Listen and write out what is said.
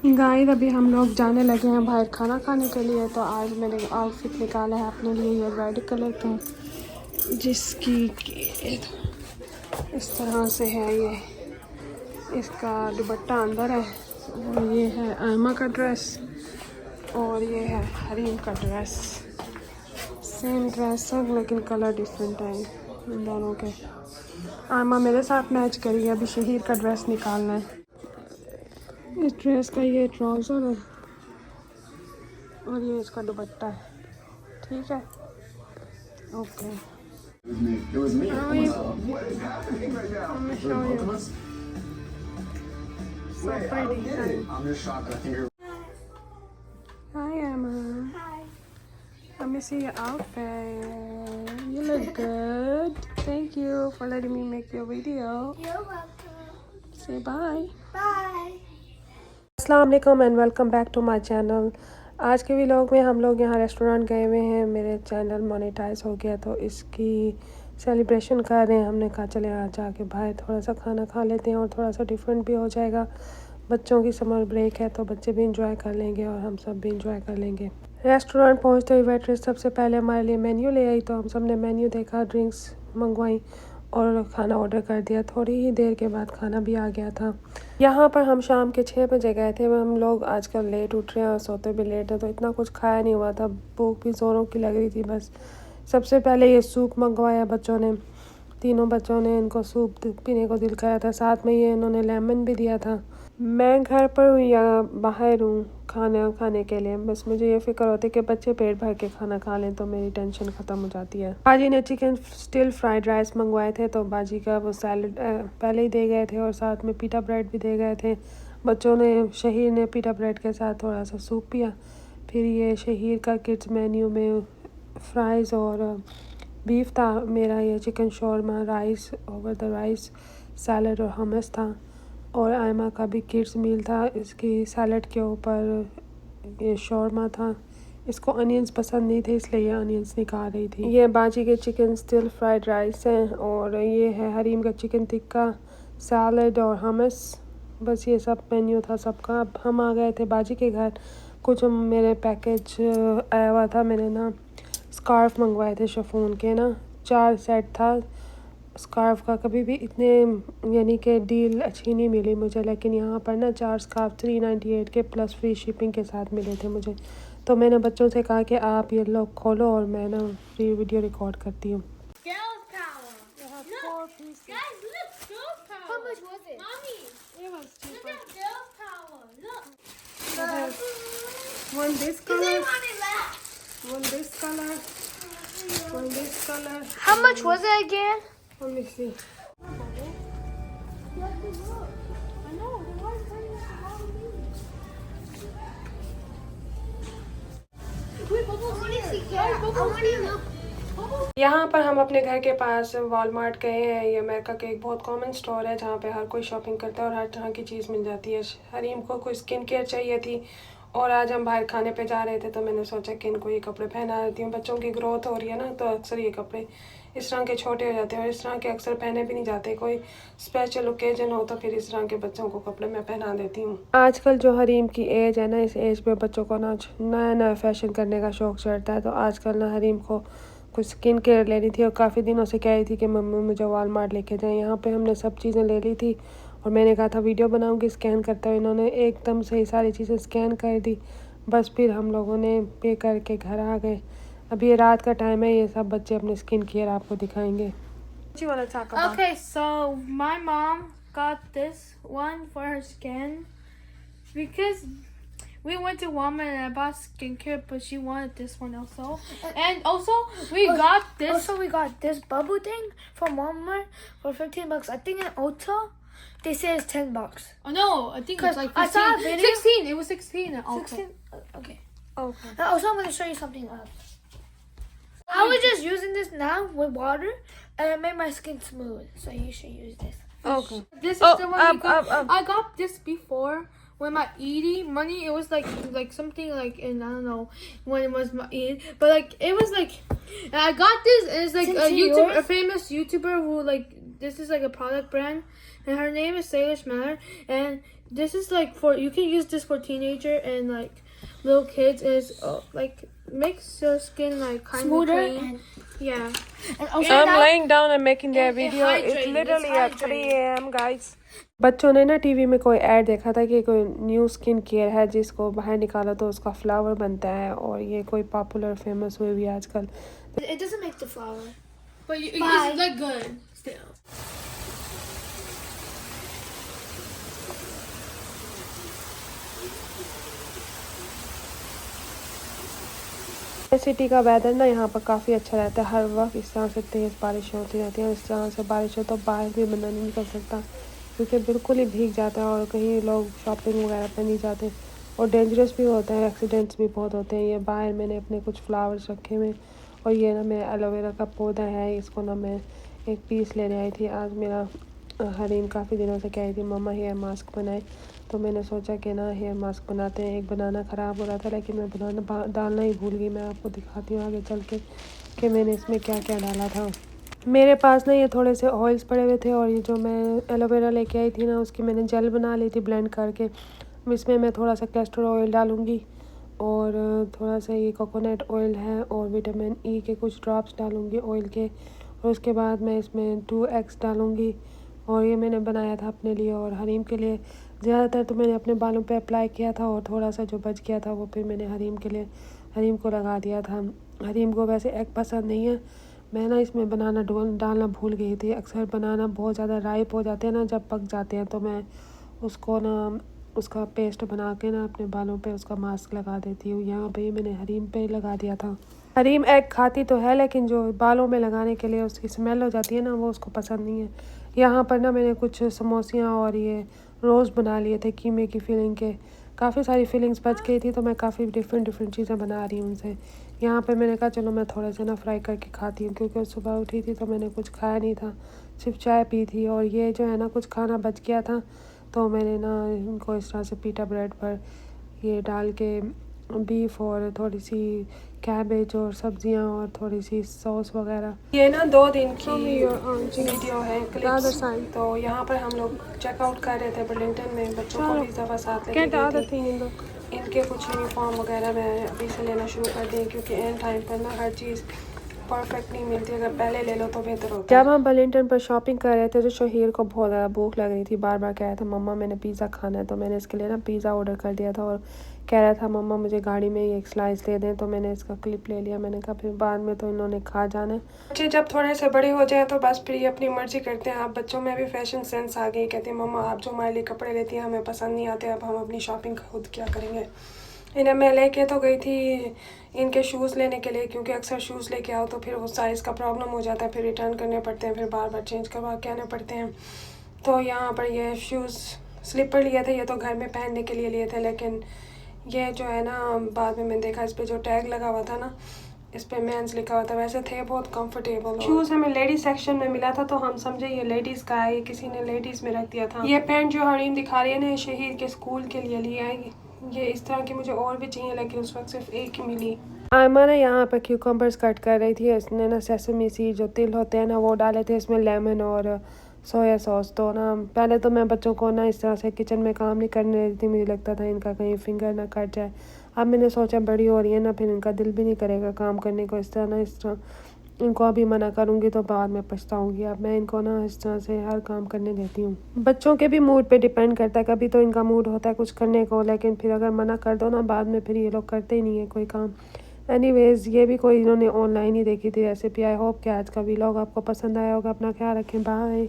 Guys अभी हम लोग जाने लगे हैं बाहर खाना खाने के लिए। तो आज मैंने आउटफिट निकाला है अपने लिए, ये रेड कलर का, जिसकी इस तरह से है। ये इसका दुपट्टा अंदर है और ये है आयमा का ड्रेस और ये है हरीम का ड्रेस। सेम ड्रेस है लेकिन कलर डिफरेंट है इन दोनों के। आयमा मेरे साथ मैच करी है। अभी शहीर का ड्रेस निकालना है। इस ड्रेस का ये ट्राउज़र है और ये इसका दुपट्टा है। ठीक है, okay. It was me. How are you? Let me show you. So pretty. I'm just shocked. I think you're. Hi Emma. Hi. Let me see your outfit. You look good. Thank you for letting me make your video. You're welcome. Say bye. Bye. अस्सलाम वालेकुम and welcome back to my channel. आज के vlog में हम लोग यहाँ restaurant गए हुए हैं। मेरे चैनल मोनेटाइज हो गया तो इसकी सेलिब्रेशन कर रहे हैं। हमने कहा चले आज जाके बाहर थोड़ा सा खाना खा लेते हैं और थोड़ा सा डिफरेंट भी हो जाएगा। बच्चों की समर ब्रेक है तो बच्चे भी इंजॉय कर लेंगे और हम सब भी इंजॉय कर लेंगे। रेस्टोरेंट पहुँचते हुए वेट्रेस सबसे पहले हमारे लिए मेन्यू ले आई। तो हम सब ने मेन्यू देखा, ड्रिंक्स मंगवाई और खाना ऑर्डर कर दिया। थोड़ी ही देर के बाद खाना भी आ गया था। यहाँ पर हम शाम के 6 बजे गए थे। हम लोग आजकल लेट उठ रहे हैं और सोते भी लेट है तो इतना कुछ खाया नहीं हुआ था। भूख भी ज़ोरों की लग रही थी। बस सबसे पहले ये सूप मंगवाया बच्चों ने, तीनों बच्चों ने। इनको सूप पीने को दिल करा था, साथ में ये इन्होंने लेमन भी दिया था। मैं घर पर हूँ या बाहर हूँ खाना खाने के लिए, बस मुझे ये फ़िक्र होती है कि बच्चे पेट भर के खाना खा लें तो मेरी टेंशन ख़त्म हो जाती है। बाजी ने चिकन स्टिल फ्राइड राइस मंगवाए थे तो बाजी का वो सैलड पहले ही दे गए थे और साथ में पीटा ब्रेड भी दे गए थे। बच्चों ने, शहीर ने पीटा ब्रेड के साथ थोड़ा सा सूप पिया। फिर ये शहीर का किड्स मेन्यू में फ्राइज़ और बीफ था। मेरा ये chicken shawarma, rice over the rice, salad और हमस था। और आयमा का भी किड्स मील था। इसकी सैलड के ऊपर ये शौरमा था। इसको अनियंस पसंद नहीं थे इसलिए ये अनियंस निकाल रही थी। ये बाजी के चिकन स्टिल फ्राइड राइस हैं और ये है हरीम का चिकन टिक्का, सैलड और हमस। बस ये सब मेन्यू था सबका। अब हम आ गए थे बाजी के घर। कुछ मेरे पैकेज आया हुआ था। मैंने ना स्कार्फ मंगवाए थे शिफॉन के ना, 4 सेट था स्कार्फ का। कभी भी इतने यानी कि डील अच्छी नहीं मिली मुझे, लेकिन यहाँ पर ना 4 स्कार्फ 398 के प्लस फ्री शिपिंग के साथ मिले थे मुझे। तो मैंने बच्चों से कहा कि आप ये लोग खोलो और मैं ना फ्री वीडियो रिकॉर्ड करती हूँ। Girl power. Guys, look, girl power. How much was it? Mommy, look at girl power. Look. One this Does color, anyone in that? one this color, one this color. How much was it again? Let me see. यहाँ पर हम अपने घर के पास Walmart गए हैं। ये America का एक बहुत कॉमन स्टोर है जहाँ पे हर कोई शॉपिंग करता है और हर तरह की चीज़ मिल जाती है। हरीम को कोई स्किन केयर चाहिए थी और आज हम बाहर खाने पे जा रहे थे तो मैंने सोचा कि इनको ये कपड़े पहना देती हूँ। बच्चों की ग्रोथ हो रही है ना तो अक्सर ये कपड़े इस तरह के छोटे हो जाते हैं और इस तरह के अक्सर पहने भी नहीं जाते। कोई स्पेशल ओकेजन हो तो फिर इस तरह के बच्चों को कपड़े मैं पहना देती हूँ। आजकल जो हरीम की एज है ना, इस एज पे बच्चों को ना नया नया फैशन करने का शौक़ चढ़ता है। तो आजकल ना हरीम को कुछ स्किन केयर लेनी थी और काफ़ी दिनों से कह रही थी कि मम्मी मुझे वॉलमार्ट लेके जाएँ। यहाँ पे हमने सब चीज़ें ले ली थी और मैंने कहा था वीडियो बनाऊँगी स्कैन करते हुए। इन्होंने एकदम से ही सारी चीज़ें स्कैन कर दी। बस फिर हम लोगों ने पे करके घर आ गए। अभी ये रात का टाइम है। ये सब बच्चे अपने स्किन केयर आपको दिखाएंगे। Okay, so my mom got this one for her skin because we went to Walmart and I bought skincare, but she wanted this one also. And also we got this. Also, we got this bubble thing from Walmart for $15. I think in Ulta they say it's $10. Oh no, I think it's like 15. I saw a video. 16. It was 16 at Ulta. 16. Okay. Okay. Also, I'm gonna show you something else. I was just using this now with water, and it made my skin smooth. So you should use this. Okay. This is the one we got. I got this before when my eating money. It was like something like in I don't know when it was my eating, but like it was like and I got this. And it's like a famous YouTuber who like this is like a product brand, and her name is Salish Matter, and This is like for, you can use this for teenager and like little kids. Is like makes your skin like kind of Smoother clean. Yeah. And also I'm laying down and making their It video. It's hydrating, literally it's at 3 hydrating. a.m. guys. बच्चों ने ना TV में कोई add देखा था कि कोई new skin care है जिसको बाहर निकाला तो उसका फ्लावर बनता है और ये कोई पॉपुलर फेमस हुई भी आजकल. it doesn't make the flower. But you Bye. it's like good still. City का वेदर ना यहाँ पर काफ़ी अच्छा रहता है. हर वक्त इस तरह से तेज़ बारिश होती रहती है. इस तरह से बारिश हो तो बाहर भी बंदा नहीं निकल सकता क्योंकि बिल्कुल ही भीग जाता है और कहीं लोग शॉपिंग वगैरह पर नहीं जाते और डेंजरस भी होता है. एक्सीडेंट्स भी बहुत होते हैं. ये बाहर मैंने अपने कुछ फ्लावर्स रखे हुए और ये ना मेरा एलोवेरा का पौधा है. इसको ना मैं एक पीस लेने आई थी. आज मेरा हरीम काफ़ी दिनों से कह रही थी मम्मा हेयर मास्क बनाए तो मैंने सोचा कि ना हेयर मास्क बनाते हैं. एक बनाना ख़राब हो रहा था लेकिन मैं बनाना डालना ही भूल गई. मैं आपको दिखाती हूँ आगे चल के कि मैंने इसमें क्या क्या डाला था. मेरे पास ना ये थोड़े से ऑयल्स पड़े हुए थे और ये जो मैं एलोवेरा लेके आई थी ना उसकी मैंने जेल बना ली थी ब्लेंड करके. इसमें मैं थोड़ा सा कैस्टर ऑयल डालूँगी और थोड़ा सा ये कोकोनट ऑयल है और विटामिन ई के कुछ ड्रॉप्स डालूँगी ऑयल के और उसके बाद मैं इसमें 2 एग्स डालूँगी. और ये मैंने बनाया था अपने लिए और हरीम के लिए. ज़्यादातर तो मैंने अपने बालों पे अप्लाई किया था और थोड़ा सा जो बच गया था वो फिर मैंने हरीम के लिए हरीम को लगा दिया था. हरीम को वैसे एग पसंद नहीं है. मैं ना इसमें बनाना डालना भूल गई थी. अक्सर बनाना बहुत ज़्यादा राइप हो जाते हैं ना जब पक जाते हैं तो मैं उसको ना उसका पेस्ट बना के ना अपने बालों पे उसका मास्क लगा देती हूँ. यहाँ पे मैंने हरीम पे लगा दिया था. हरीम एग खाती तो है लेकिन जो बालों में लगाने के लिए उसकी स्मेल हो जाती है ना वो उसको पसंद नहीं है. यहाँ पर ना मैंने कुछ समोसियाँ और ये रोज़ बना लिए थे कीमे की फीलिंग के. काफ़ी सारी फीलिंग्स बच गई थी तो मैं काफ़ी डिफरेंट चीज़ें बना रही हूँ उनसे. यहाँ पर मैंने कहा चलो मैं थोड़े से ना फ्राई करके खाती हूँ क्योंकि सुबह उठी थी तो मैंने कुछ खाया नहीं था, सिर्फ चाय पी थी और ये जो है ना कुछ खाना बच गया था तो मैंने ना इनको इस तरह से पीटा ब्रेड पर ये डाल के बीफ और थोड़ी सी कैबेज और सब्जियां और थोड़ी सी सॉस वगैरह. ये ना 2 दिन की वीडियो है क्लिप्स. तो यहाँ पर हम लोग चेकआउट कर रहे थे बर्लिंगटन में. बच्चों को भी इस दफ़ा साथ लेके गई थी. इनके कुछ यूनिफॉर्म वगैरह मैं अभी से लेना शुरू कर दी क्योंकि एंड टाइम पर ना हर चीज़ परफेक्ट नहीं मिलती. अगर पहले ले लो तो बेहतर होता है. जब हम बर्लिंगटन पर शॉपिंग कर रहे थे तो शहीर को बहुत ज़्यादा भूख लग रही थी. बार बार कह रहा था मम्मा मैंने पिज़्ज़ा खाना है तो मैंने इसके लिए ना पिज़्ज़ा ऑर्डर कर दिया था और कह रहा था मम्मा मुझे गाड़ी में ही एक स्लाइस दे दें तो मैंने इसका क्लिप ले लिया. मैंने कहा फिर बाद में तो इन्होंने खा जाना है. बच्चे जब थोड़े से बड़े हो जाएं तो बस फिर ये अपनी मर्जी करते हैं. अब बच्चों में भी फैशन सेंस आ गई. कहते हैं मम्मा आप जो हमारे लिए कपड़े लेती हैं हमें पसंद नहीं आते, अब हम अपनी शॉपिंग खुद क्या करेंगे. इन्हें मैं लेके तो गई थी इनके शूज़ लेने के लिए क्योंकि अक्सर शूज़ लेके आओ तो फिर वो साइज़ का प्रॉब्लम हो जाता है, फिर रिटर्न करने पड़ते हैं, फिर बार बार चेंज करवा के आने पड़ते हैं. तो यहाँ पर ये शूज़ स्लीपर लिए थे. ये तो घर में पहनने के लिए लिए थे लेकिन ये जो है ना बाद में मैंने देखा इस पर जो टैग लगा हुआ था ना इस पर मेंस लिखा हुआ था. वैसे थे बहुत कंफर्टेबल. शूज़ हमें लेडीज़ सेक्शन में मिला था तो हम समझे ये लेडीज़ का है. ये किसी ने लेडीज़ में रख दिया था. ये पैंट जो हरीम दिखा रही है ना शहीद के स्कूल के लिए लिया है. ये इस तरह की मुझे और भी चाहिए लेकिन उस वक्त सिर्फ एक ही मिली. आयमा ने यहाँ पर क्यूकम्बर्स कट कर रही थी. इसने ना सेसमी सीड जो तिल होते हैं ना वो डाले थे इसमें, लेमन और सोया सॉस. तो ना पहले तो मैं बच्चों को ना इस तरह से किचन में काम नहीं करने देती. मुझे लगता था इनका कहीं फिंगर ना कट जाए. अब मैंने सोचा बड़ी हो रही है ना फिर इनका दिल भी नहीं करेगा काम करने को. इस तरह इनको अभी मना करूँगी तो बाद में पछताऊँगी. अब मैं इनको ना इस तरह से हर काम करने देती हूँ. बच्चों के भी मूड पे डिपेंड करता है. कभी तो इनका मूड होता है कुछ करने को लेकिन फिर अगर मना कर दो ना बाद में फिर ये लोग करते ही नहीं है कोई काम. एनीवेज ये भी कोई इन्होंने ऑनलाइन ही देखी थी रेसिपी. आई होप कि आज का व्लॉग आपको पसंद आया होगा. अपना ख्याल रखें. बाय.